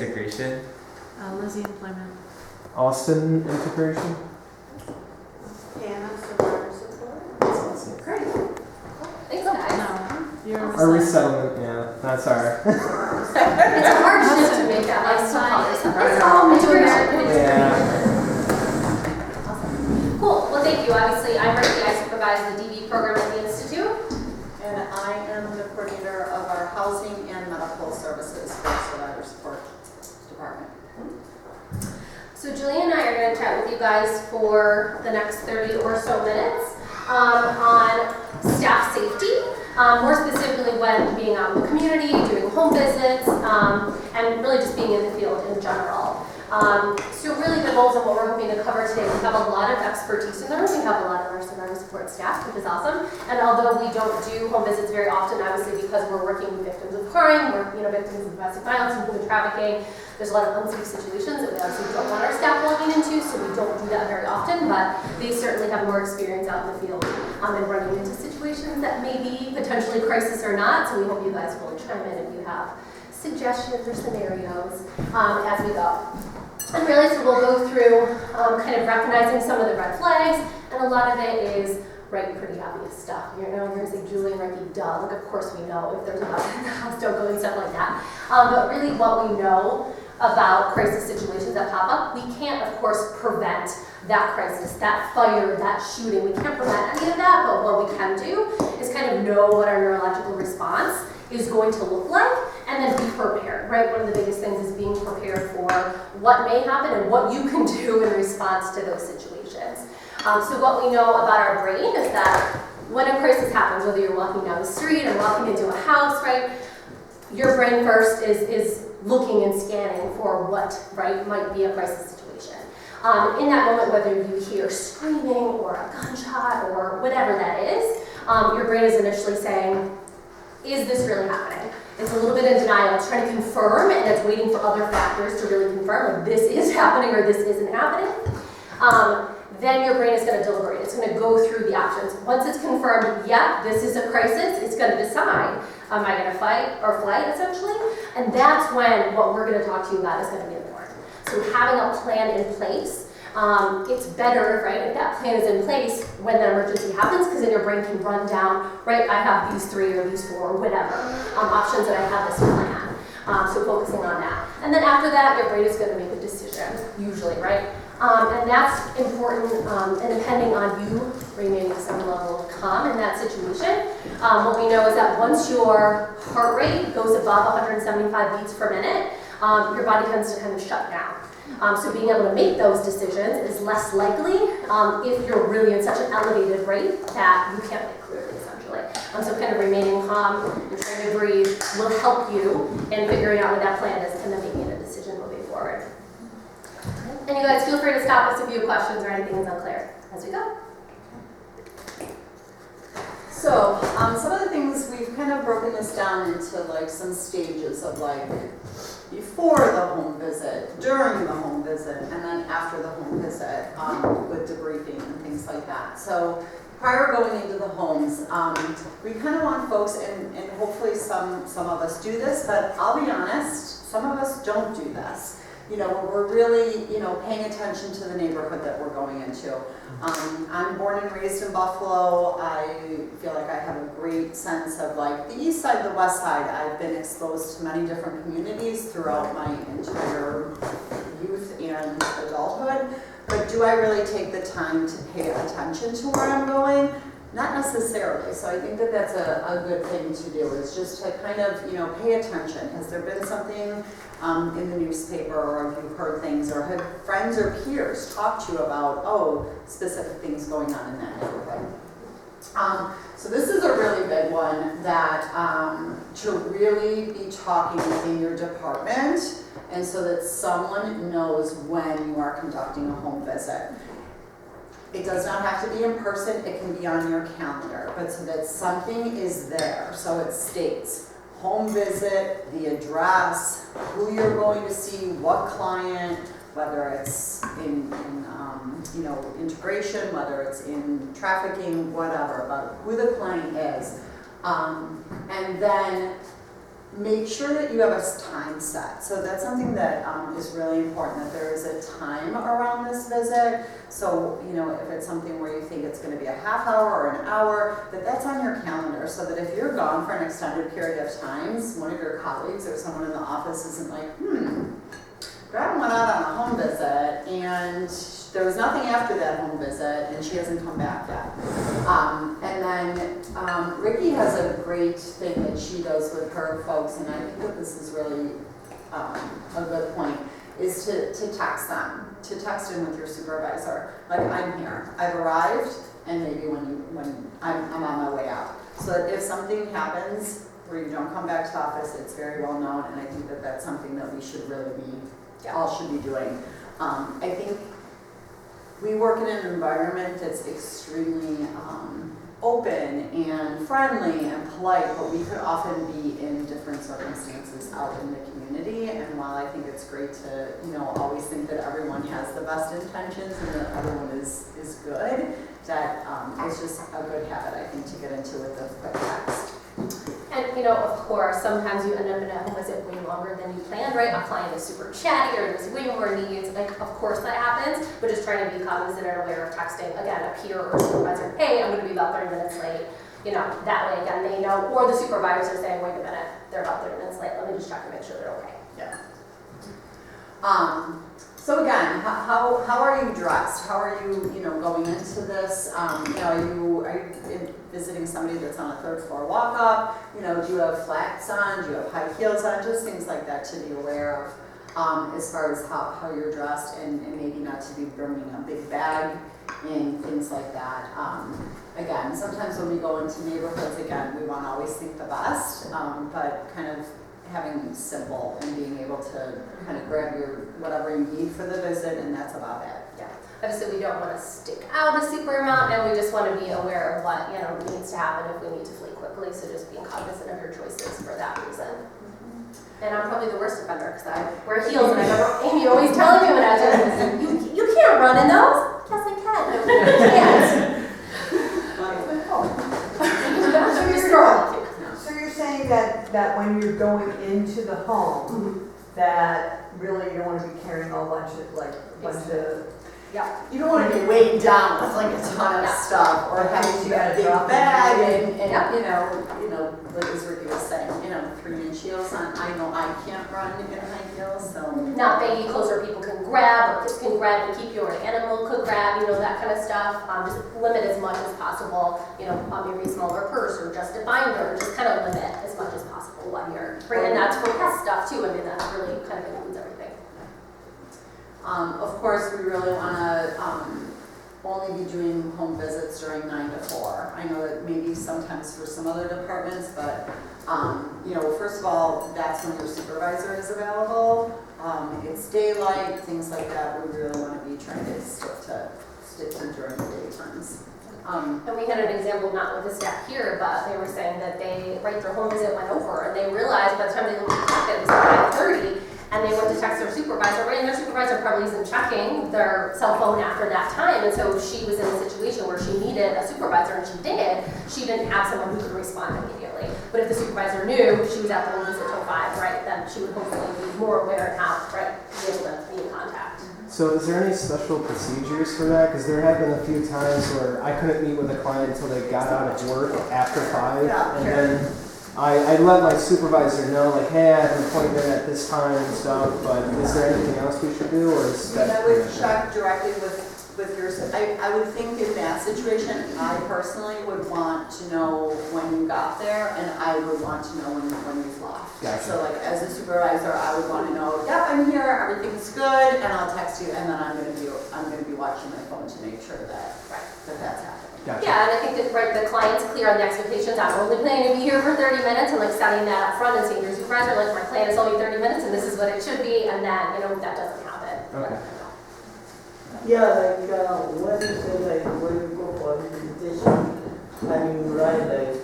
Integration. Lizzie Employment. Austin Integration. Hannah, survivor support. Great. Thanks, guys. No, you're Our resettlement, yeah, that's our. It's a hard shift to make that last time. It's all integration. Yeah. Awesome. Cool. Well, thank you. Obviously, I'm Ricky. I supervise the DV program at the Institute. And I am the coordinator of our housing and medical services for survivor support department. So Julie and I are going to chat with you guys for the next 30 or so minutes on staff safety, more specifically when being out in the community, doing home visits, and really just being in the field in general. So really the goals of what we're hoping to cover today, we have a lot of expertise in the room. We have a lot of our survivor support staff, which is awesome. And although we don't do home visits very often, obviously because we're working with victims of crime, we're victims of domestic violence and human trafficking, there's a lot of unsafe situations that we obviously don't want our staff walking into, so we don't do that very often, but they certainly have more experience out in the field and running into situations that may be potentially crisis or not, so we hope you guys will chime in if you have suggestions or scenarios as we go. And really, so we'll go through kind of recognizing some of the red flags, and a lot of it is pretty obvious stuff. You're going to say, Julie and Ricky, duh, like of course we know if there's a weapon in the house, don't go and stuff like that. But really what we know about crisis situations that pop up, we can't of course prevent that crisis, that fire, that shooting. We can't prevent any of that, but what we can do is kind of know what our neurological response is going to look like, and then be prepared, right? One of the biggest things is being prepared for what may happen and what you can do in response to those situations. So what we know about our brain is that when a crisis happens, whether you're walking down the street or walking into a house, right, your brain first is looking and scanning for what, right, might be a crisis situation. In that moment, whether you hear screaming or a gunshot or whatever that is, your brain is initially saying, is this really happening? It's a little bit in denial. It's trying to confirm, and it's waiting for other factors to really confirm, like this is happening or this isn't happening. Then your brain is going to deliberate. It's going to go through the options. Once it's confirmed, yeah, this is a crisis, it's going to decide, am I going to fight or flight, essentially? And that's when what we're going to talk to you about is going to be important. So having a plan in place, it's better, right, if that plan is in place when the emergency happens, because then your brain can run down, right, I have these 3 or these 4 or whatever options that I have this plan. So focusing on that. And then after that, your brain is going to make a decision, usually, right? And that's important, and depending on you remaining some level of calm in that situation, what we know is that once your heart rate goes above 175 beats per minute, your body tends to kind of shut down. So being able to make those decisions is less likely if you're really in such an elevated rate that you can't think clearly, essentially. So kind of remaining calm and trying to breathe will help you in figuring out what that plan is and then making a decision moving forward. And you guys feel free to stop us if you have questions or anything is unclear as we go. So, some of the things we've kind of broken this down into like some stages of like before the home visit, during the home visit, and then after the home visit with debriefing and things like that. So prior going into the homes, we kind of want folks, and hopefully some of us do this, but I'll be honest, some of us don't do this. We're really, paying attention to the neighborhood that we're going into. I'm born and raised in Buffalo. I feel like I have a great sense of like the east side, the west side. I've been exposed to many different communities throughout my entire youth and adulthood. But do I really take the time to pay attention to where I'm going? Not necessarily. So I think that that's a good thing to do, is just to kind of, pay attention. Has there been something in the newspaper, or have you heard things, or have friends or peers talked to you about, specific things going on in that neighborhood? So this is a really big one that to really be talking within your department, and so that someone knows when you are conducting a home visit. It does not have to be in person, it can be on your calendar, but so that something is there. So it states home visit, the address, who you're going to see, what client, whether it's in integration, whether it's in trafficking, whatever, about who the client is. And then make sure that you have a time set. So that's something that is really important, that there is a time around this visit. So, you know, if it's something where you think it's going to be a half hour or an hour, that's on your calendar, so that if you're gone for an extended period of times, one of your colleagues or someone in the office isn't like, Brad went out on a home visit and there was nothing after that home visit and she hasn't come back yet. And then Ricky has a great thing that she does with her folks, and I think that this is really a good point, is to text them, to text in with your supervisor. Like, I'm here, I've arrived, and maybe when I'm on my way out. So that if something happens where you don't come back to the office, it's very well known, and I think that that's something that we should really be, all should be doing. I think we work in an environment that's extremely open and friendly and polite, but we could often be in different circumstances out in the community. And while I think it's great to, you know, always think that everyone has the best intentions and that everyone is good, that it's just a good habit, I think, to get into with a quick text. And, you know, of course, sometimes you end up in a home visit way longer than you planned, right? A client is super chatty or there's way more needs. Like, of course that happens, but just trying to be cognizant and aware of texting, again, a peer or supervisor, hey, I'm going to be about 30 minutes late. You know, that way, again, they know. Or the supervisor saying, wait a minute, they're about 30 minutes late. Let me just check to make sure they're okay. Yeah. So again, how are you dressed? How are you, you know, going into this? You know, are you visiting somebody that's on a third floor walk up? You know, do you have flats on? Do you have high heels on? Just things like that to be aware of as far as how you're dressed, and maybe not to be bringing a big bag and things like that. Again, sometimes when we go into neighborhoods, again, we want to always think the best, but kind of having simple and being able to kind of grab your whatever you need for the visit, and that's about it. Yeah. Obviously, we don't want to stick out a super amount, and we just want to be aware of what, you know, needs to happen if we need to flee quickly. So just being cognizant of your choices for that reason. And I'm probably the worst offender because I wear heels, and I remember Amy always telling me when I was doing you can't run in those. Yes, I can. You can't. So you're saying that when you're going into the home, that really you don't want to be carrying a bunch of Yeah. You don't want to be weighed down with like a ton of stuff, or having to get a big bag and you know, like as Ricky was saying, you know, 3-inch heels on. I know I can't run in high heels, so. Not baggy clothes where people can grab, or kids can grab to keep you, or an animal could grab, you know, that kind of stuff. Just limit as much as possible, you know, maybe a smaller purse or just a binder, just kind of limit as much as possible what you're bringing. And that's for pest stuff too. I mean, that's really kind of includes everything. Of course, we really want to only be doing home visits during 9 to 4. I know that maybe sometimes for some other departments, but you know, first of all, that's when your supervisor is available. It's daylight, things like that. We really want to be trying to stick to during the daytimes. And we had an example, not with the staff here, but they were saying that their home visit went over, and they realized by the time they looked at the clock that it was 5:30. And they went to text their supervisor, right? And their supervisor probably isn't checking their cell phone after that time. And so she was in a situation where she needed a supervisor, and she did. She didn't have someone who could respond immediately. But if the supervisor knew she was at the home visit till 5, right, then she would hopefully be more aware and how, right, be able to be in contact. So is there any special procedures for that? Because there have been a few times where I couldn't meet with a client until they got out of work after 5. Yeah, and sure. then I let my supervisor know, like, hey, I have an appointment at this time and stuff, but is there anything else we should do, or is that? I would check directly with your, I would think in that situation, I personally would want to know when you got there, and I would want to know when you've left. Gotcha. So like as a supervisor, I would want to know, yep, I'm here, everything's good, and I'll text you, and then I'm going to be watching my phone to make sure that that's happening. Gotcha. Yeah, and I think that the client's clear on the expectations. I'm only planning to be here for 30 minutes, and like setting that up front and saying to your supervisor, like, my plan is only 30 minutes, and this is what it should be, and then, you know, that doesn't happen. Okay. Yeah, like when you say like when you go for visitation and you write like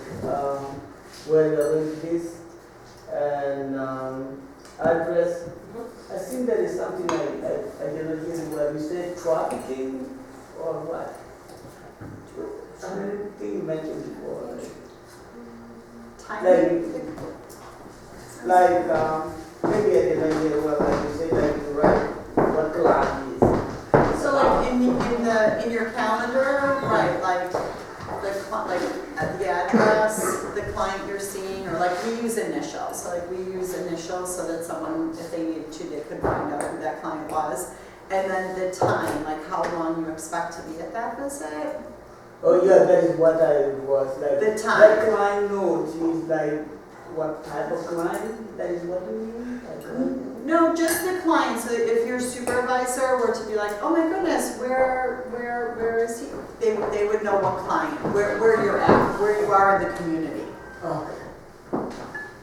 where you're going to visit and address, I think there is something like I didn't hear where you say trafficking or what? Something you mentioned before. Like, like, maybe I didn't hear what like you say, like you write what class is. So like in your calendar, right, like the address, the client you're seeing, or like we use initials. So like we use initials so that someone, if they needed to, they could find out who that client was. And then the time, like how long you expect to be at that visit. Oh yeah, that is what I was like. The time. That client notes is like what type of client? That is what you mean? Like, No, just the client. So if your supervisor were to be like, oh my goodness, where is he? They would know what client, where you're at, where you are in the community. okay.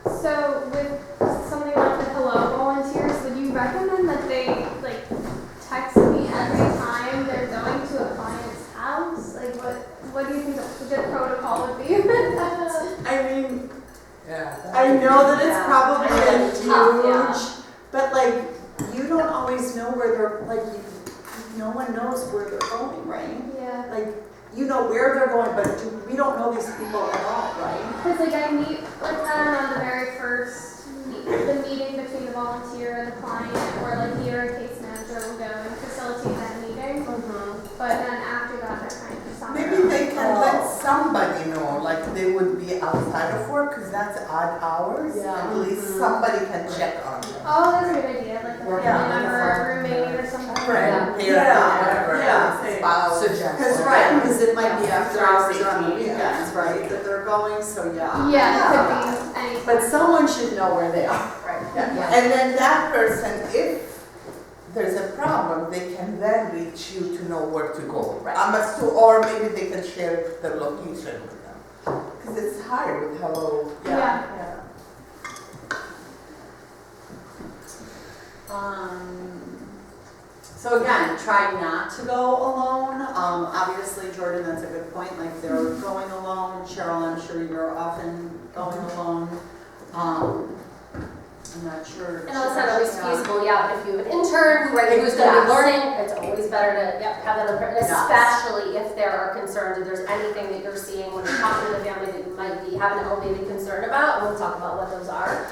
So with something like the Hello Volunteers, would you recommend that they like text me every time they're going to a client's house? Like what do you think a good protocol would be with that? I mean, Yeah. I know that it's Yeah. probably It's huge, tough, yeah. but like, you don't always know where they're, like, no one knows where they're going, right? Yeah. Like, you know where they're going, but we don't know these people at all, right? Because like I meet with them on the very first the meeting between the volunteer and the client, or like the or case manager will go and facilitate that meeting. But then after that, they're kind of just on their Maybe own. they can let somebody know, like they would be outside of work, because that's odd hours. Yeah. At least somebody can check on them. Oh, that's a good idea. Like a family Yeah. member, a roommate, or something. Friend, parent, Yeah. whatever, Yeah. spouse. Because, right, because it might be after hours or on the weekends, right, that they're going, so yeah. Yeah, it could be any. But someone should know where they are. Right. Yeah. And then that person, if there's a problem, they can then reach you to know where to go. Right. Or maybe they can share the location with them. Because it's hard with hello. Yeah. So again, try not to go alone. Obviously, Jordan, that's a good point. Like they're going alone. Cheryl, I'm sure you're often going alone. I'm not sure. And it's not always feasible, yeah, but if you have an intern who's gonna Yes. be learning, it's always better to, have that, Yes. especially if there are concerns, if there's anything that you're seeing when you're talking to the family that you might be having an elevated concern about, and we'll talk about what those are.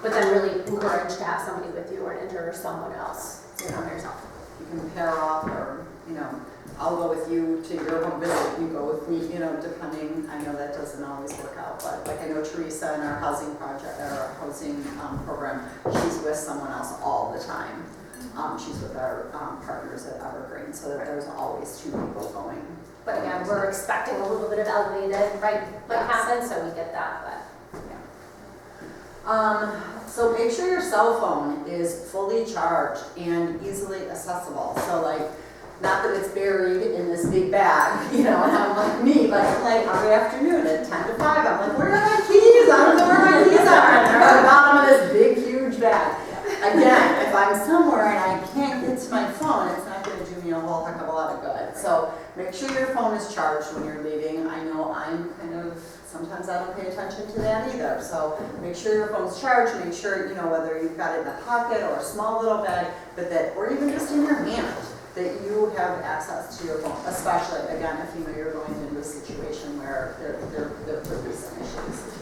But then really encourage to have somebody with you, or an intern or someone else, so you're not by yourself. You can pair off, or I'll go with you to your home visit. You go with me, depending. I know that doesn't always work out, but like I know Teresa in our housing project, our housing program, she's with someone else all the time. She's with our partners at Evergreen, so that there's always two people going. But again, we're expecting a little bit of elevated, right, might Yes. happen, so we get that, but. So make sure your cell phone is fully charged and easily accessible. So like, not that it's buried in this big bag, and I'm like me, but like every afternoon at 10 to 5, I'm like, where are my keys? I don't know where my keys are. And they're at the bottom of this big, huge bag. Again, if I'm somewhere and I can't get to my phone, it's not going to do me a whole heck of a lot of good. So make sure your phone is charged when you're leaving. I know I'm sometimes I don't pay attention to that either. So make sure your phone's charged. Make sure, whether you've got it in a pocket or a small little bag, or even just in your hand, that you have access to your phone, especially, again, if you're going into a situation where there could be some issues.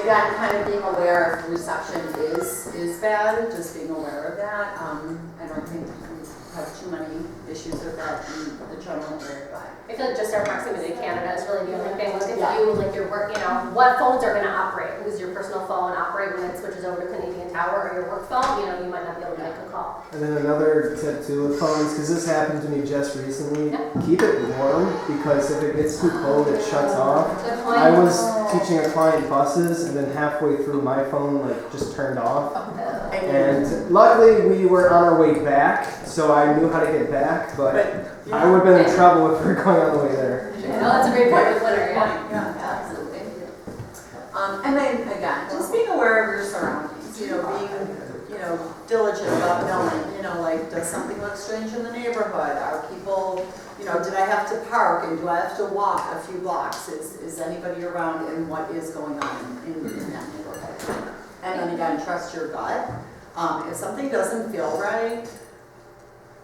Again, kind of being aware if reception is bad, just being aware of that. I don't think we have too many issues with that in the general area, but I feel like just our proximity to Canada is really the only thing. Like if Yeah. you, like your work, what phones are going to operate? Does your personal phone operate when it switches over to Canadian Tower, or your work phone? You might not be able to make a call. And then another tip too with phones, because this happened to me just recently, Yeah. keep it warm, because if it gets too cold, it shuts off. Good point. I was teaching a client buses, and then halfway through my phone just turned off. And luckily we were on our way back, so I knew how to get back, but I would have been in trouble if we were going on the way there. No, that's a great point with winter, yeah. Yeah, absolutely. And then again, just being aware of your surroundings, being, diligent about knowing, like, does something look strange in the neighborhood? Are people, did I have to park and do I have to walk a few blocks? Is anybody around, and what is going on in that neighborhood? And then again, trust your gut. If something doesn't feel right,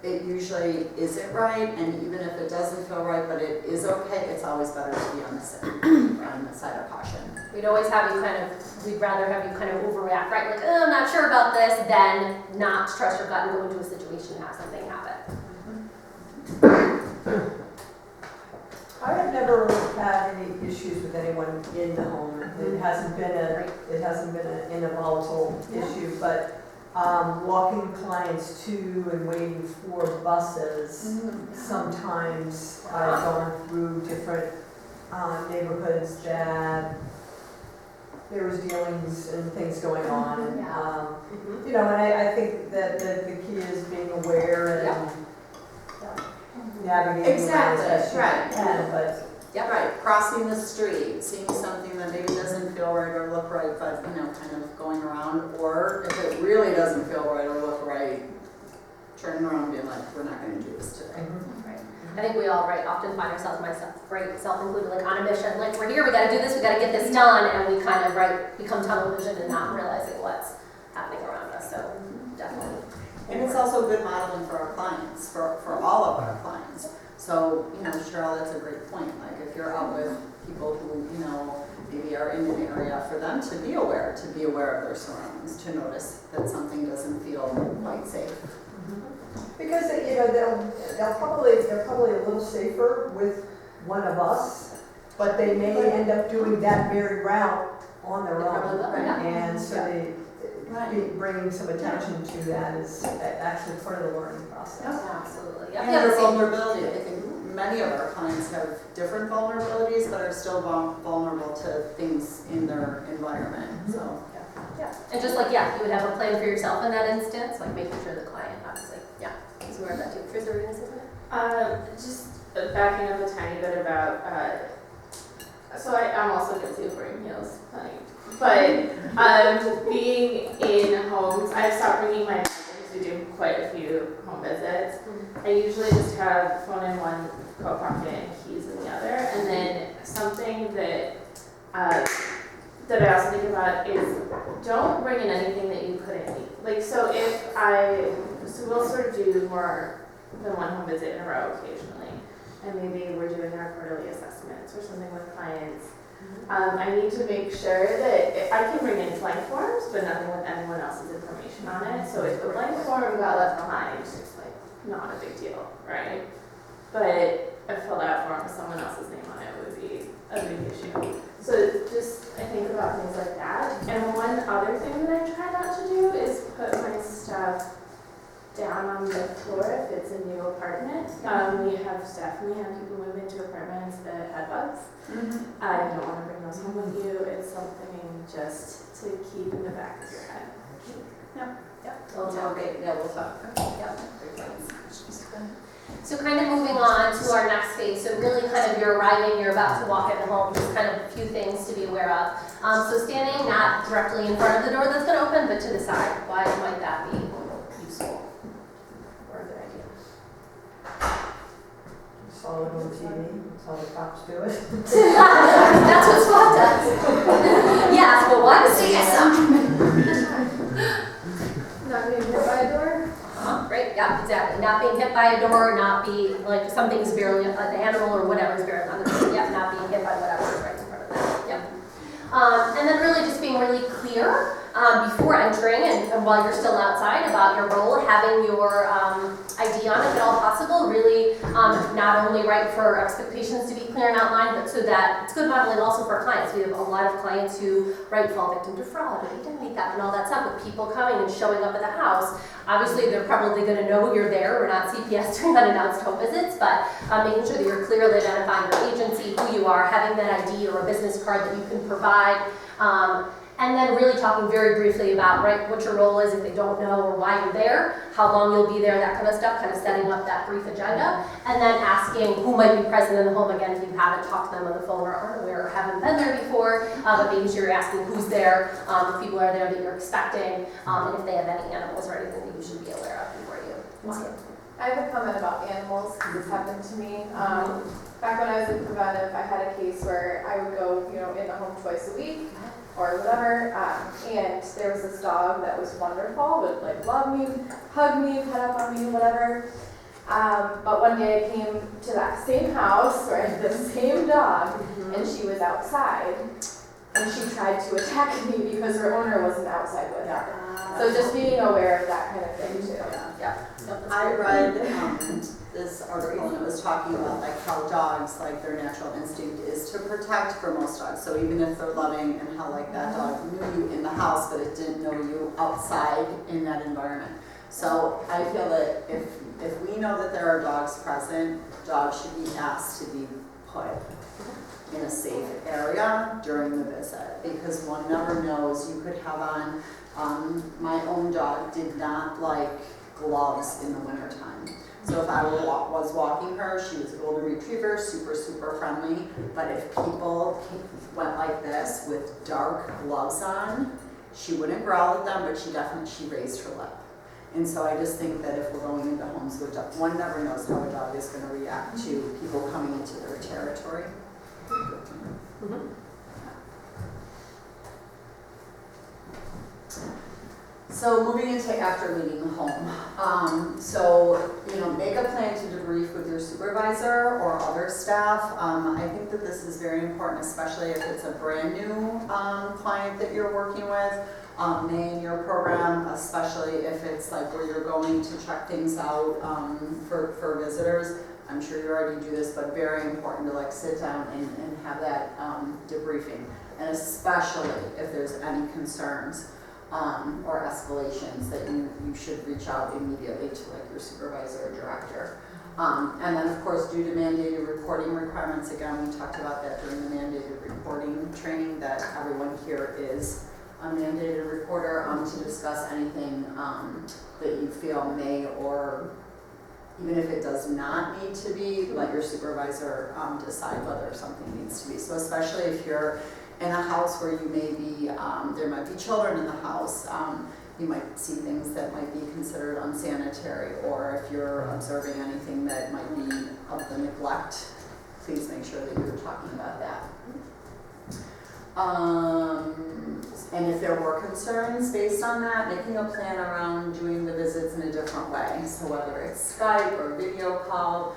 it usually isn't right, and even if it doesn't feel right, but it is okay, it's always better to be on the side of caution. We'd always have you we'd rather have you kind of overreact, right? Like, oh, I'm not sure about this, than not trust your gut and go into a situation and have something happen. I have never had any issues with anyone in the home. It hasn't been a volatile issue, but walking clients to and waiting for buses, sometimes I've gone through different neighborhoods that there was dealings and things going on, and you know, and I think that the key is being aware and navigating around as best you can, but Right, crossing the street, seeing something that maybe doesn't feel right or look right, but, you know, kind of going around, or if it really doesn't feel right or look right, turning around and being like, we're not gonna do this today. Right. I think we all, often find ourselves, myself included, like on a mission, like we're here, we gotta do this, we gotta get this done, and we kind of, become tunnel vision and not realizing what's happening around us, so definitely. And it's also good modeling for our clients, for all of our clients. So, you know, Cheryl, that's a great point. Like if you're out with people who, you know, maybe are in an area, for them to be aware of their surroundings, to notice that something doesn't feel quite safe. because you know they're probably a little safer with one of us, but they may end up doing that very route on their They probably own, will, yeah. and so bringing some attention to that is actually part of the learning process. Absolutely. And their vulnerability. I think many of our clients have different vulnerabilities, but are still vulnerable to things in their environment. So. Yeah, and just like, you would have a plan for yourself in that instance, like making sure the client, obviously, is aware of that too. Chris, are you going to say something? Just backing up a tiny bit about, so I'm also guilty of wearing heels, but being in homes, I've stopped bringing my husband to do quite a few home visits. I usually just have phone in one coat pocket and keys in the other, and then something that that I also think about is don't bring in anything that you couldn't eat. Like, so we'll sort of do more than one home visit in a row occasionally, and maybe we're doing our quarterly assessments or something with clients. I need to make sure that I can bring in blank forms, but nothing with anyone else's information on it. So if the blank form got left behind, it's like not a big deal, right? But a filled out form with someone else's name on it would be a big issue. So just, I think about things like that. And one other thing that I try not to do is put my stuff down on the floor if it's a new apartment. We have definitely had people move into apartments that had bugs. I don't want to bring those home with you. It's something just to keep in the back of your head. We'll talk. We'll talk. So kind of moving on to our next phase, so really kind of you're arriving, you're about to walk in the home, just kind of a few things to be aware of. So standing not directly in front of the door that's going to open, but to the side. Why might that be useful or a good idea? Saw it on TV, saw the cops do it. That's what SWAT does. Yes, but why does it Not being hit by a door? Right, yeah, exactly. Not being hit by a door, not be like something's barely, an animal or whatever is barely on the door. Yeah, not being hit by whatever is right in front of them. Yep. And then really just being really clear before entering and while you're still outside about your role, having your ID on if at all possible, really not only right for expectations to be clear and outlined, but so that it's good modeling also for clients. We have a lot of clients who fall victim to fraud or identity theft and all that stuff with people coming and showing up at the house. Obviously, they're probably going to know you're there. We're not CPS doing unannounced home visits, but making sure that you're clearly identifying your agency, who you are, having that ID or a business card that you can provide. And then really talking very briefly about what your role is if they don't know or why you're there, how long you'll be there, that kind of stuff, kind of setting up that brief agenda, and then asking who might be present in the home again if you haven't talked to them on the phone or aren't aware or haven't been there before, but making sure you're asking who's there, if people are there that you're expecting, and if they have any animals or anything that you should be aware of before you walk in. I have a comment about animals because it's happened to me. Back when I was in preventive, I had a case where I would go, in the home twice a week or whatever, and there was this dog that was wonderful, would love me, hug me, pet up on me, whatever. But one day I came to that same house where I had the same dog, and she was outside, and she tried to attack me because her owner wasn't outside with her. So just being aware of that kind of thing too. I read this article and it was talking about like how dogs, like their natural instinct is to protect for most dogs. So even if they're loving, and how like that dog knew you in the house but it didn't know you outside in that environment. So I feel that if we know that there are dogs present, dogs should be asked to be put in a safe area during the visit, because one never knows. You could have on, my own dog did not like gloves in the wintertime. So if I was walking her, she was a golden retriever, super friendly, but if people went like this with dark gloves on, she wouldn't growl at them, but she raised her lip. And so I just think that if we're going into homes with dogs, one never knows how a dog is going to react to people coming into their territory. So moving into after leaving the home. So, make a plan to debrief with your supervisor or other staff. I think that this is very important, especially if it's a brand new client that you're working with. May in your program, especially if it's like where you're going to check things out for visitors. I'm sure you already do this, but very important to like sit down and have that debriefing. And especially if there's any concerns or escalations, that you should reach out immediately to like your supervisor or director. And then of course, due to mandated reporting requirements, again, we talked about that during the mandated reporting training, that everyone here is a mandated reporter to discuss anything that you feel may, or even if it does not need to be, let your supervisor decide whether something needs to be. So especially if you're in a house where you may be, there might be children in the house, you might see things that might be considered unsanitary, or if you're observing anything that might be of the neglect, please make sure that you're talking about that. And if there were concerns based on that, making a plan around doing the visits in a different way. So whether it's Skype or video call,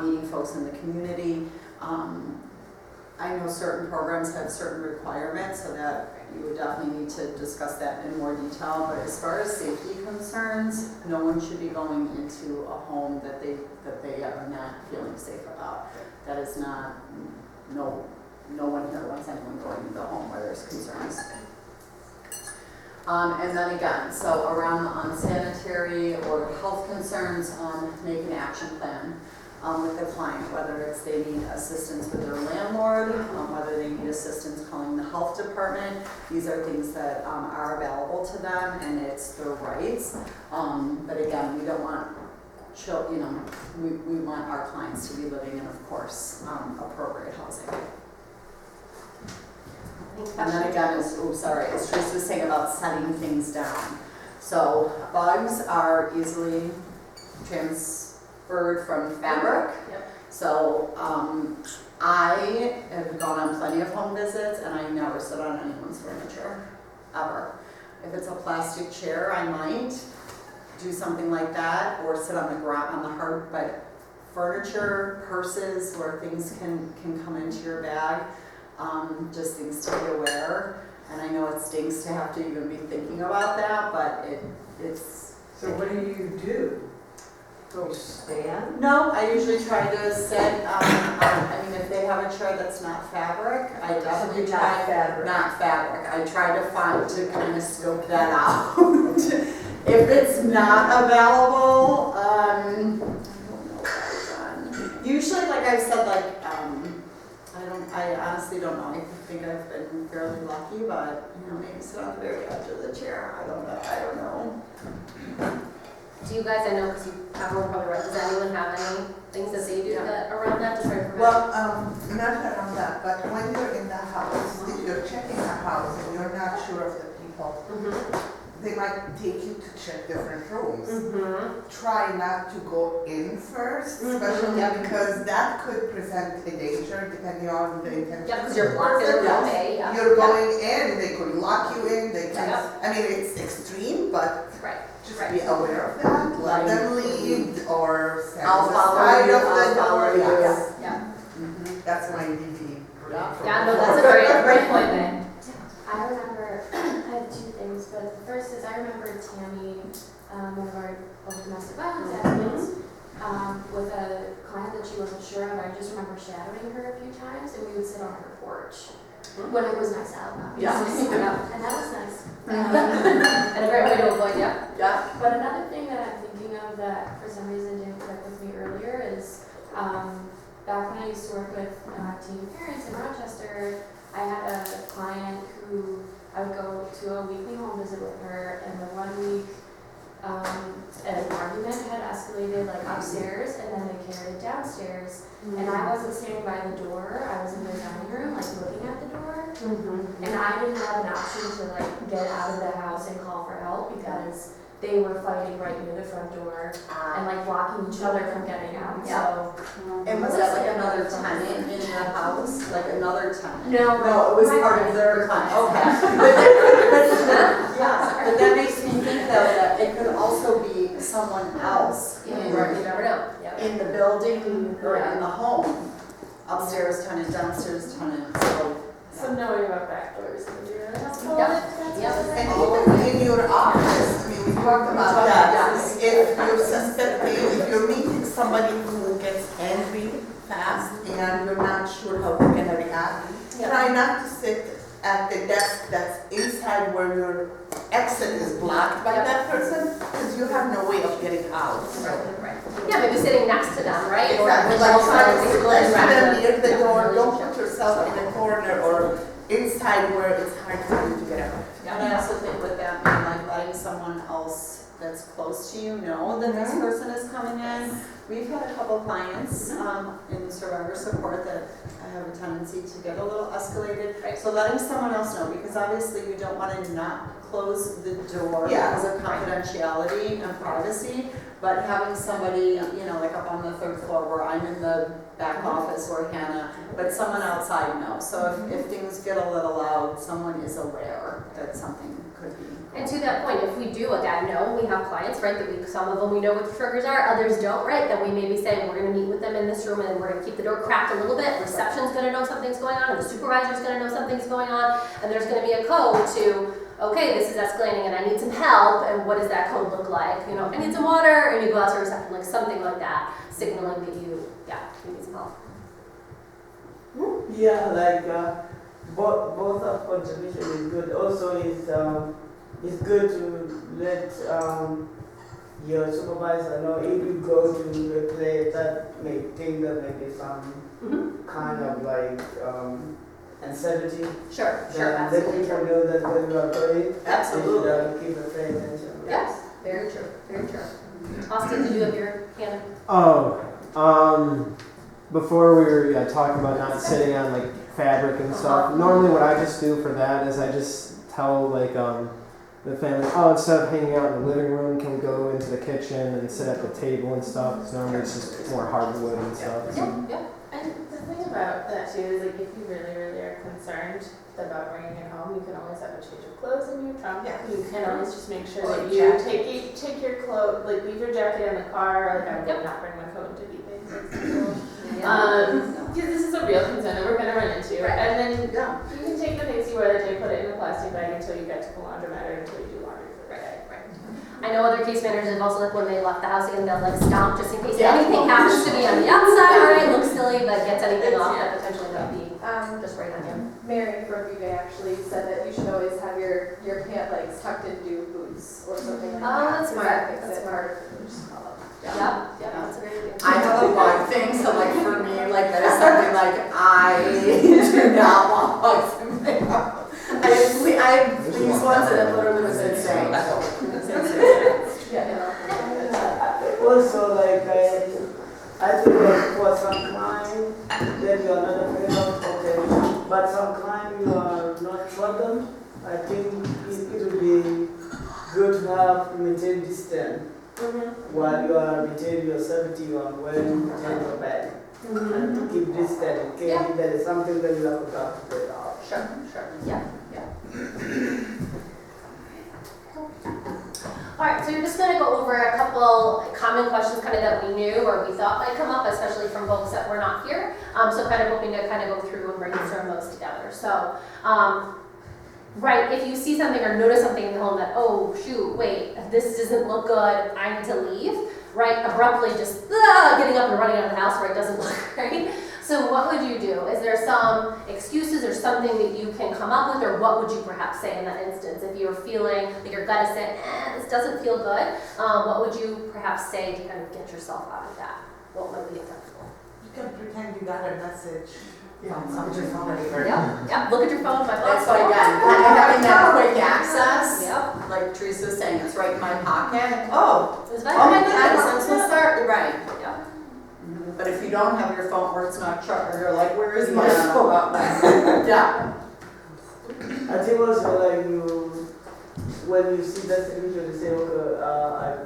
meeting folks in the community. I know certain programs have certain requirements, so that you would definitely need to discuss that in more detail. But as far as safety concerns, no one should be going into a home that they are not feeling safe about. That is not, no one here wants anyone going into the home where there's concerns. And then again, so around the unsanitary or health concerns, make an action plan with the client, whether it's they need assistance with their landlord, whether they need assistance calling the health department. These are things that are available to them, and it's their rights. But again, we don't want we want our clients to be living in, of course, appropriate housing. And then again, as Teresa was saying about setting things down. So bugs are easily transferred from fabric. Yep. So I have gone on plenty of home visits, and I never sit on anyone's furniture, ever. If it's a plastic chair, I might do something like that, or sit on the ground, on the hard, but furniture, purses, where things can come into your bag. Just things to be aware, and I know it stinks to have to even be thinking about that, but it's. So what do? Go stand? No, I usually try to sit. I mean, if they have a chair that's not fabric, I definitely try not fabric. I try to kind of scope that out. If it's not available, I don't know what I've done. Usually, like I've said, I honestly don't know. I think I've been fairly lucky, but maybe sit on the very edge of the chair. I don't know. Do you guys, I know because you have more probably right, does anyone have any things that they do that around that to try to prevent? Well, not around that, but when you're in the house, if you're checking a house and you're not sure of the people, they might take you to check different rooms. Try not to go in first, especially because that could present a danger depending on the intention. Yeah, because you're blocking the way. Yeah. You're going in, they could lock you in, they can, I mean, it's extreme, but just be aware of that. let them lead or stand I'll on the follow side you, of I'll the follow door. you. Yes. Yeah. That's my DP. Yeah, no, that's a great point there. I remember, I have two things, but the first is I remember Tammy, one of our domestic violence advocates, with a client that she wasn't sure of. I just remember shadowing her a few times, and we would sit on her porch when it was nice out. Yeah. And that was nice. And a great way to avoid, yeah. Yeah. But another thing that I'm thinking of that for some reason didn't click with me earlier is back when I used to work with teen parents in Rochester, I had a client who I would go to a weekly home visit with her, and the 1 week an argument had escalated like upstairs, and then they carried it downstairs. And I wasn't standing by the door, I was in the dining room, like looking at the door. And I didn't have an option to like get out of the house and call for help because they were fighting right near the front door and like blocking each other from getting out. Yeah. So And was that like another tenant in the house? Like another tenant? no, No, it was my part of friend. their client. Okay. Yeah, but that makes me think though that it could also be someone else You never know. Yeah. in the building or in the home. Upstairs tenant, downstairs tenant, so. So knowing about back doors would be really helpful. Yeah. And even in your office, I mean, we talked about that. If you're suspecting, if you're meeting somebody who gets angry fast and you're not sure how they're gonna react, try not to sit at the desk that's inside where your exit is blocked by that person, because you have no way of getting out. Right. Yeah, maybe sitting next to them, right? Or Exactly, with like both sides, trying to like, let them near the yeah, door, don't relationship. put yourself in a corner or inside where it's hard for you to get out. And I also think with that being like letting someone else that's close to you know that this person is coming in. We've had a couple clients in survivor support that have a tendency to get a little escalated. Right. So letting someone else know, because obviously you don't want to not close the door Yeah. because of confidentiality and privacy, but having somebody, you know, like up on the third floor where I'm in the back office or Hannah, but someone outside knows. So if things get a little loud, someone is aware that something could be. And to that point, if we do, again, know, we have clients, right, that some of them we know what the triggers are, others don't, right, then we maybe say, we're gonna meet with them in this room and we're gonna keep the door cracked a little bit, reception's gonna know something's going on, or the supervisor's gonna know something's going on, and there's gonna be a code to, okay, this is escalating and I need some help, and what does that code look like? You know, I need some water, and you go out to reception, like something like that, signaling that you need some help. Yeah, like both of contribution is good. Also, it's good to let your supervisor know if you go to a place that may think that maybe some kind of like uncertainty. Sure, Then let people know that when you are going, Absolutely. they should keep a pay attention. Yes, very true, very true. Austin, did you have your hand? Before we were talking about not sitting on like fabric and stuff. Normally, what I just do for that is I just tell like the family, oh, instead of hanging out in the living room, can we go into the kitchen and sit at the table and stuff? Because normally it's just more hardwood and stuff. Yeah. And the thing about that too is like if you really, really are concerned about bringing it home, you can always have a change of clothes in your trunk. Yeah. You can always just make sure Or that a you jacket. take your clothes, like leave your jacket in the car. Like I would not bring my coat into Beeping, for example. Because this is a real concern that we're going to run into. Right. And then Yeah. you can take the things you wear that day, put it in a plastic bag until you get to the laundromat or until you do laundry for the day. Right. I know other case managers have also, like, when they left the house, they'll like stomp just in case Yeah. anything happens to be on the outside, right? Looks silly, but gets anything off that potentially might be just right on you. Mary from Vive actually said that you should always have your pant legs tucked into boots or something like that. Oh, that's smart. That makes That's it smart. harder to just call up. Yeah, that's a great idea. I have a bug thing, so like for me, like that is something like I do not want bugs in my house. I have these ones and it literally was insane. It's insane. Also, like I think that for some client that you are not afraid of, okay, but some client you are not sure them, I think it would be good to have maintain distance while you are maintaining your safety on when you take your bag. And to keep distance in case there is something that you have to talk to it out. Sure. Yeah. All right, so you're just gonna go over a couple couple common questions kind of that we knew or we thought might come up, especially from folks that were not here. So kind of hoping to kind of go through and brainstorm those together. So, right, if you see something or notice something in the home that, oh shoot, wait, this doesn't look good, I need to leave, right? Abruptly just getting up and running out of the house where it doesn't look right. So what would you do? Is there some excuses or something that you can come up with, or what would you perhaps say in that instance? If you're feeling like your gut is saying, this doesn't feel good, what would you perhaps say to kind of get yourself out of that? What might be acceptable? You can pretend you got a message. Yeah, From your phone. Yeah, look at your phone, my That's phone. why, again, kind of having that quick access, Yep. like Teresa was saying, it's right in my pocket. Oh, It was oh my better. goodness, we'll start, right. Yep. But if you don't have your phone or it's not charged, you're like, where is my Yeah. phone? Yeah. I think also like when you see that situation, you say, okay,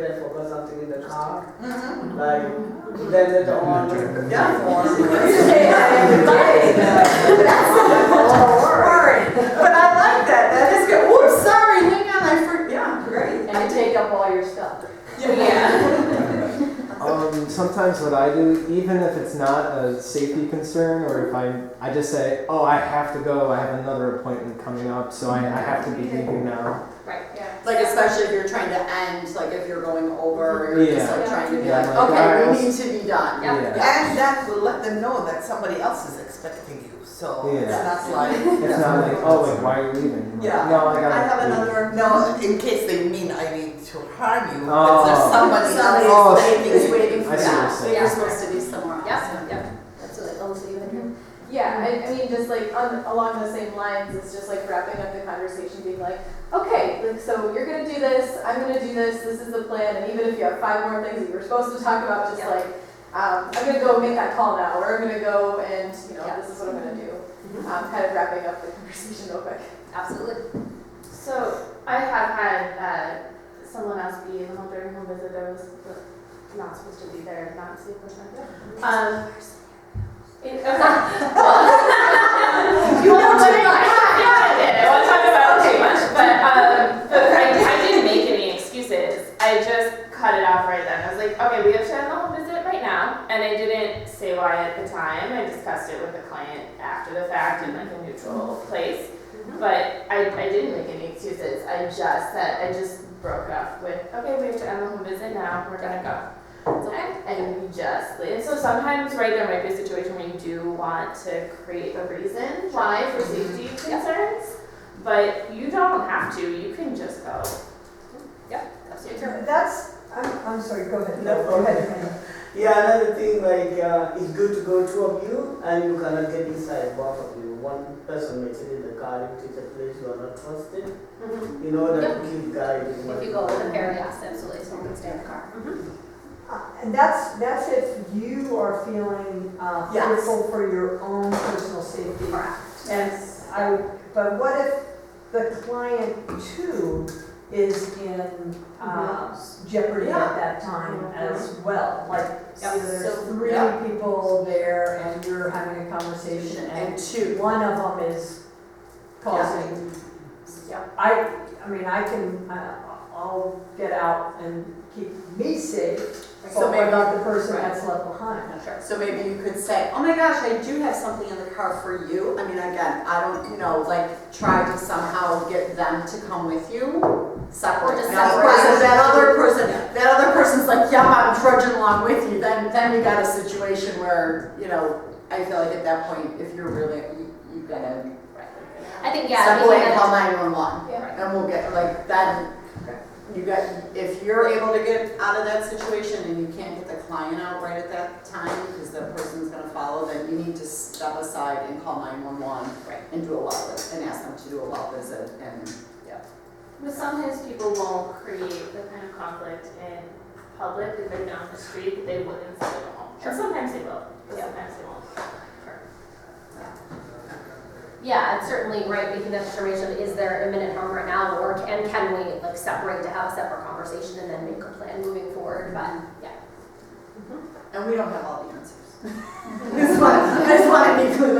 I forgot something in the car. Mm-hmm. Like, then later on, Yeah. But I like that. That is good. Oops, sorry. Hang on. Yeah, great. And you take up all your stuff. Sometimes what I do, even if it's not a safety concern, or if I just say, oh, I have to go, I have another appointment coming up, so I have to be leaving now. Right. Yeah. Like especially if you're trying to end, like if you're going over, you're just like Yeah. trying to be Yeah, like, like, okay, alright, we need to be done. Yep. Yeah. And that will let them know that somebody else is expecting you, so it's Yeah. not like. It's not like, oh, wait, why are you leaving? Yeah. No, I gotta I have leave. another. No, in case they mean I need to harm you, Oh. but there's somebody Somebody else. Oh, is waiting for I see what you're that. So saying. you're supposed to be somewhere else. Yep. Yep. Absolutely. Almost you, Andrew. Yeah, I mean, just like along the same lines, it's just like wrapping up the conversation, being like, okay, like, so you're gonna do this, I'm gonna do this is the plan, and even if you have 5 more things that you're supposed to talk about, just Yeah. like, I'm gonna go make that call now, or I'm gonna go and, Yeah. this is what I'm gonna do. Kind of wrapping up the conversation real quick. Absolutely. So I have had someone else be in the home during home visit that was not supposed to be there, not safe or something. You know too much. Yeah, I did. I won't talk about it too much, but I didn't make any excuses. I just cut it off right then. I was like, okay, we have to end the home visit right now, and I didn't say why at the time. I discussed it with the client after the fact in like a neutral place, but I didn't make any excuses. I just broke it off with, okay, we have to end the home visit now. We're gonna go. Okay. And we just leave. So sometimes, right, there might be a situation where you do want to create a reason why for safety concerns, but you don't have to. You can just go. Yep. Absolutely true. I'm sorry, go ahead. No Go ahead. problem. Yeah, another thing, like, it's good to go 2 of you, and you cannot get inside, both of you. One person may sit in the car if it's a place you are not trusted, in order to keep guiding. If you go with a pair, yes, absolutely. Someone can stay in the car. And that's if you are feeling Yes. fearful for your own personal safety. Correct. And but what if the client too is in jeopardy at that time as well? Like, there's So, 3 yeah. people there and you're having a conversation And and 2. one of them is causing. Yeah. I mean, I'll get out and keep me safe. So But what maybe- about the person right. that's left behind? Sure. So maybe you could say, oh my gosh, I do have something in the car for you. I mean, again, I don't, like try to somehow get them to come with you. Separate. Or just That separate. that other person's like, yeah, I'm trudging along with you. Then you got a situation where, I feel like at that point, if you're really, you gotta I think, yeah. step we away can and manage- call 911. Yeah. And we'll get, like, then, if you're able to get out of that situation and you can't get the client out right at that time because the person's gonna follow, then you need to step aside and call 911 and do a well visit, and ask them to do a well visit, and, But sometimes people won't create the kind of conflict in public if they're down the street that they would inside of a home. Sure. And sometimes they will, but Yeah. sometimes they won't. Yeah, it's certainly right, making that determination, is there imminent harm right now, or can we like separate to have a separate conversation and then make a plan moving forward, but yeah. and we don't have all the answers. I just want to be clear,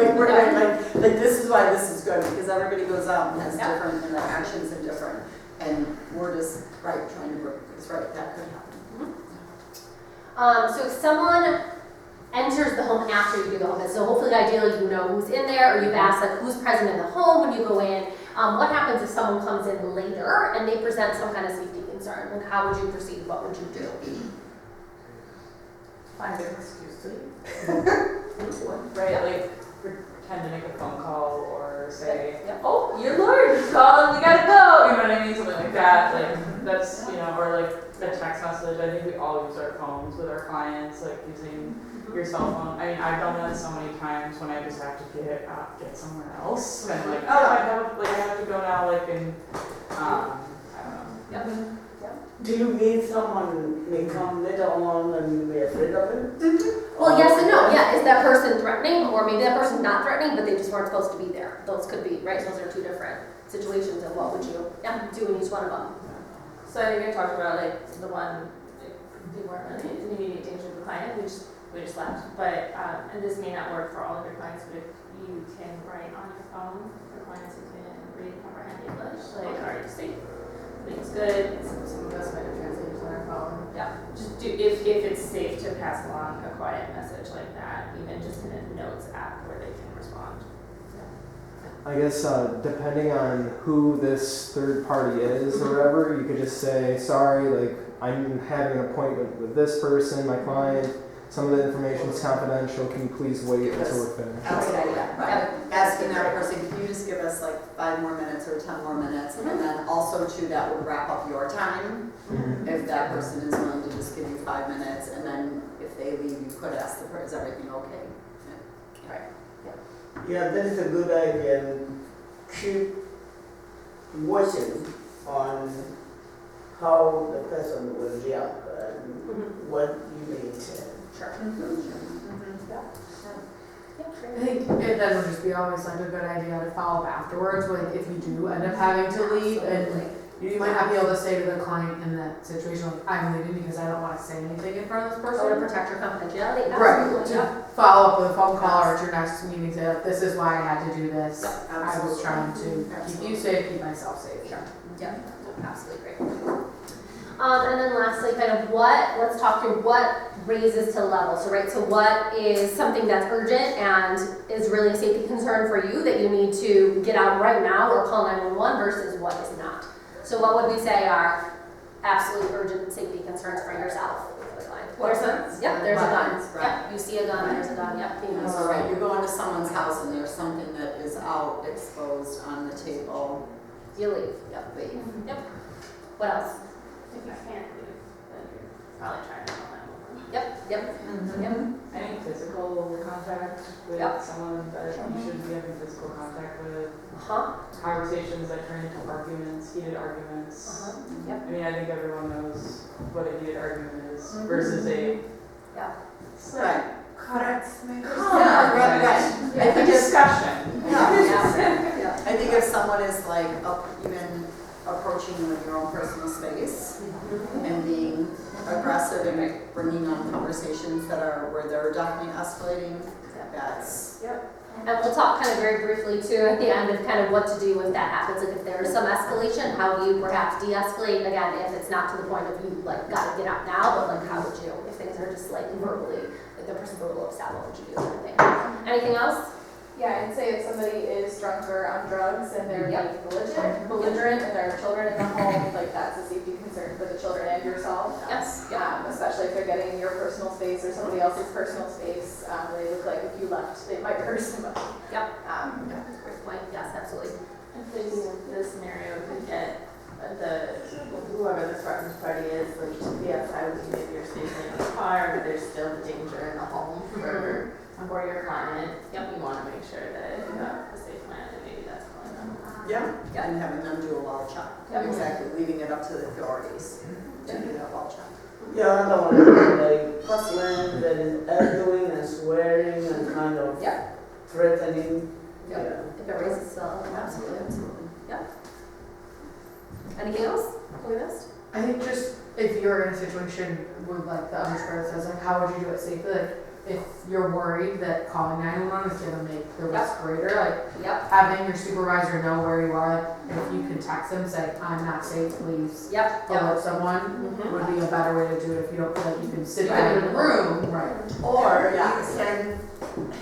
like this is why this is good, because everybody goes out and has Yeah. different, and their actions are different, and we're just, trying to work, because that could happen. So if someone enters the home after you do the home visit, so hopefully ideally you know who's in there, or you've asked like who's present in the home when you go in. What happens if someone comes in later and they present some kind of safety concern? Like how would you proceed? What would you do? Find an excuse to leave. Right, like pretend to make a phone call or say, Yep. oh, your lawyer just called, we gotta go, you know what I mean, something like that, like, that's, you know, or like a text message. I think we all use our phones with our clients, like using your cell phone. I mean, I've done that so many times when I just have to get somewhere else, and like, oh, I have to go now, like, and, I don't know. Do you mean someone may come later on and you may be afraid of it? Well, yes and no. Yeah, is that person threatening, or maybe that person's not threatening, but they just weren't supposed to be there? Those could be, right? Those are two different situations. And what would you do in each one of them? So I think I talked about like the one, like, they weren't really in immediate danger of the client, we just left. But, and this may not work for all of your clients, but if you can write on your phone for clients who can read and comprehend English, like, are you safe? It's good. Some of us might have translators on our phone. Yeah. Just do if it's safe to pass along a quiet message like that, even just in a notes app where they can respond. I guess depending on who this third party is or whatever, you could just say, sorry, like I'm having an appointment with this person, my client. Some of the information is confidential. Can you please wait until we're finished? That's a good idea, right? Asking that person, can you just give us like 5 more minutes or 10 more minutes? And then also too, that would wrap up your time. If that person is willing to just give you 5 minutes, and then if they leave, you could ask the person, is everything okay? Yeah. Right. Yeah, that is a good idea. And keep watching on how the person will react and what you may intend. Sure. I think that would just be always like a good idea to follow up afterwards, like if you do end up having to leave, and you might not be able to say to the client in that situation, like, I'm leaving because I don't want to say anything in front of this person. Or to protect your confidentiality. Right, Absolutely. to follow up with a phone call or at your next meeting, say, like, this is why I had to do this. I was trying to keep you safe, keep myself safe. Sure. Yeah, absolutely great. And then lastly, kind of let's talk through what raises to level. So, right, so what is something that's urgent and is really a safety concern for you that you need to get out right now or call 911 versus what is not? So what would we say are absolutely urgent safety concerns for yourself? Weapons? Yep, there's a gun. Weapons, right. Yep, you see a gun, there's a gun, yep. That's all right. You go into someone's house and there's something that is out exposed on the table. You leave. Yep. Leave. Yep. What else? If you can't leave, then you're probably trying to call 911. Yep. Yep. Yep. Any physical contact with someone that you shouldn't be having physical contact with. Conversations that turn into arguments, heated arguments. Yep. I mean, I think everyone knows what a heated argument is versus a. Yeah. Right. Correct. Maybe. Right. I think discussion. Yeah. I think if someone is like even approaching you in your own personal space and being aggressive and bringing on conversations that are where they're definitely escalating, that's. Yep. And we'll talk kind of very briefly too at the end of kind of what to do if that happens. Like if there's some escalation, how do you perhaps de-escalate? Again, if it's not to the point of you like gotta get out now, but like how would you, if things are just like verbally, like the person's a little upset, what would you do? Kind of thing. Anything else? Yeah, I'd say if somebody is drunk or on drugs and they're being belligerent and there are children in the home, like that's a safety concern for the children and yourself. Yes. Especially if they're getting in your personal space or somebody else's personal space. They look like if you left, they might hurt somebody. Yep. Great point. Yes, absolutely. I'm thinking this scenario could get whoever the threatened party is, like to be outside with you, maybe you're safely in the car, but there's still danger in the home for your client. Yep. You want to make sure that you have a safe plan, and maybe that's calling them. Yeah, and having them do a wall check. Yep. Exactly, leaving it up to the authorities to do that wall check. Yeah, another one is like when there is arguing and swearing and kind of threatening. Yep. Yeah. If it raises to level, absolutely. Yep. Anything else we missed? I think just if you're in a situation with like the underscore that says like how would you do it safely, like if you're worried that calling 911 is gonna make the risk greater, like Yep, having your supervisor know where you are, like if you can text them, say, I'm not safe, please yep, yep. alert someone, Mhm. would be a better way to do it if you don't feel like you can sit You back can in the room. Right. Or Yeah. you can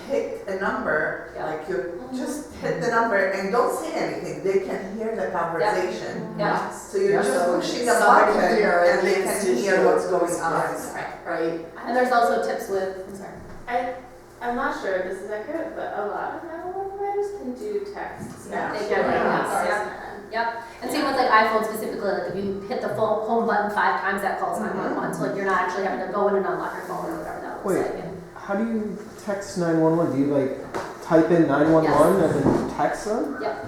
hit a number, Yeah. like you just hit the number and don't say anything. They can hear the conversation. Yeah. So you're Yeah. just So pushing a somebody button here and they needs can to hear hear what's going on. Yes. Right? And there's also tips with, I'm sorry. I'm not sure if this is accurate, but a lot of 911 providers can do texts. Yeah, they Actually, can, yeah. Yep, and same with like iPhone specifically, like if you hit the full home button 5 times, that calls 911, so like you're not actually having to go in and unlock your phone or whatever that looks Wait. like. And How do you text 911? Do you like type in 911 and then text them? Yep.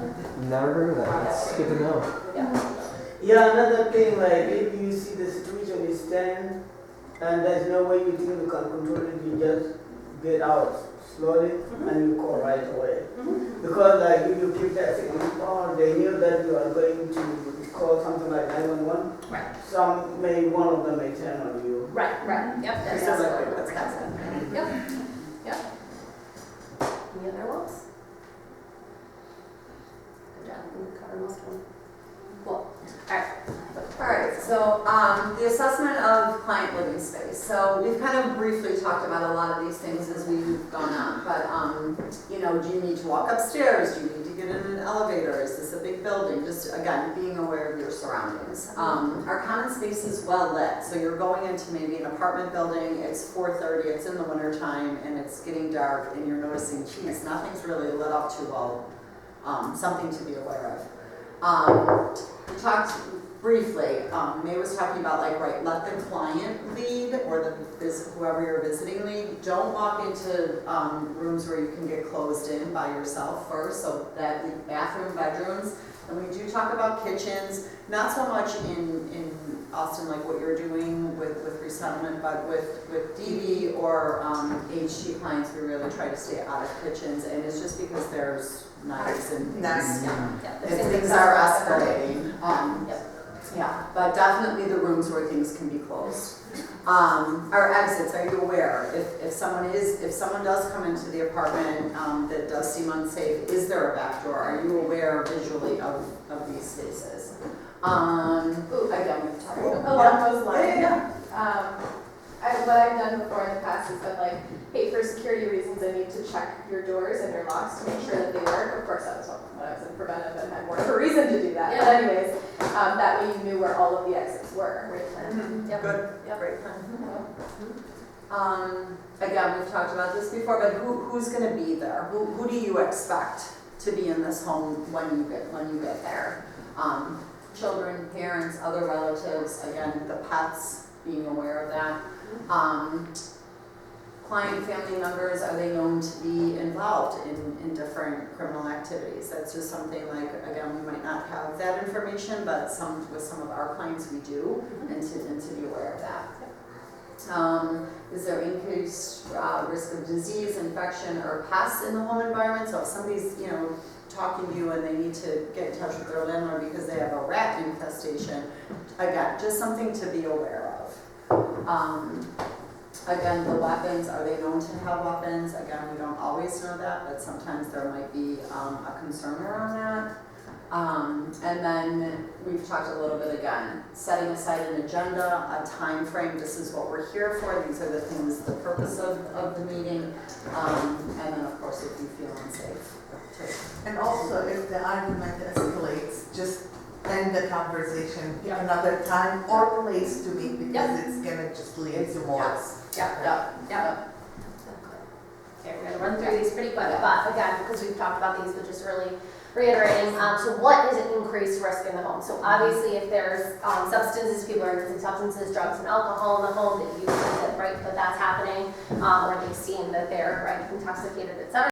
Never heard of that. That's good to know. Yeah, another thing, like if you see the situation is tense and there's no way you think you can control it, you just get out slowly and you call right away. Because like if you keep that second call, they knew that you are going to call something like 911. Right. One of them may turn on you. Right, yep, that's So, like, absolutely what's what that? happening. Yep. Any other ones? Good job, we covered most of them. Cool, alright. Alright, so the assessment of client living space. So we've kind of briefly talked about a lot of these things as we've gone on, but do you need to walk upstairs? Do you need to get in an elevator? Is this a big building? Just again, being aware of your surroundings. Our common space is well lit, so you're going into maybe an apartment building, it's 4:30, it's in the winter time, and it's getting dark, and you're noticing, geez, nothing's really lit up too well. Something to be aware of. We talked briefly, May was talking about let the client lead or whoever you're visiting lead. Don't walk into rooms where you can get closed in by yourself first, so that bathroom, bedrooms. And we do talk about kitchens, not so much in Austin like what you're doing with resettlement, but with DV or HT clients, we really try to stay out of kitchens, and it's just because there's knives and things. Nice. And things are escalating. Yeah, but definitely the rooms where things can be closed. Our exits, are you aware? If someone does come into the apartment that does seem unsafe, is there a back door? Are you aware visually of these spaces? Again, we've talked about Along those lines. Yeah. What I've done before in the past is been like, hey, for security reasons, I need to check your doors and your locks to make sure that they work. Of course, that was when I was in preventive and had more of a reason to do that. Yeah. But anyways, that way you knew where all of the exits were. Great plan. Yep. Good. Yep. Great plan. Again, we've talked about this before, but who's going to be there? Who do you expect to be in this home when you get there? Children, parents, other relatives. Again, the pets. Being aware of that. Client family members, are they known to be involved in different criminal activities? That's just something like, again, we might not have that information, but with some of our clients we do, and to be aware of that. Is there increased risk of disease, infection, or pests in the home environment? So if somebody's, talking to you and they need to get in touch with their landlord because they have a rat infestation, again, just something to be aware of. Again, the weapons, are they known to have weapons? Again, we don't always know that, but sometimes there might be a concern around that. And then we've talked a little bit again, setting aside an agenda, a time frame. This is what we're here for. These are the things, the purpose of the meeting. And then, of course, if you feel unsafe. And also, if the argument escalates, just end the conversation, pick another time or place to meet, because it's gonna just lead to more. Yep. Okay, we're gonna run through these pretty quick, but again, because we've talked about these, but just really reiterating, so what is an increased risk in the home? So obviously if there's substances, people are using substances, drugs and alcohol in the home, that you see that, right, that that's happening, or they've seen that they're, right, intoxicated, et cetera.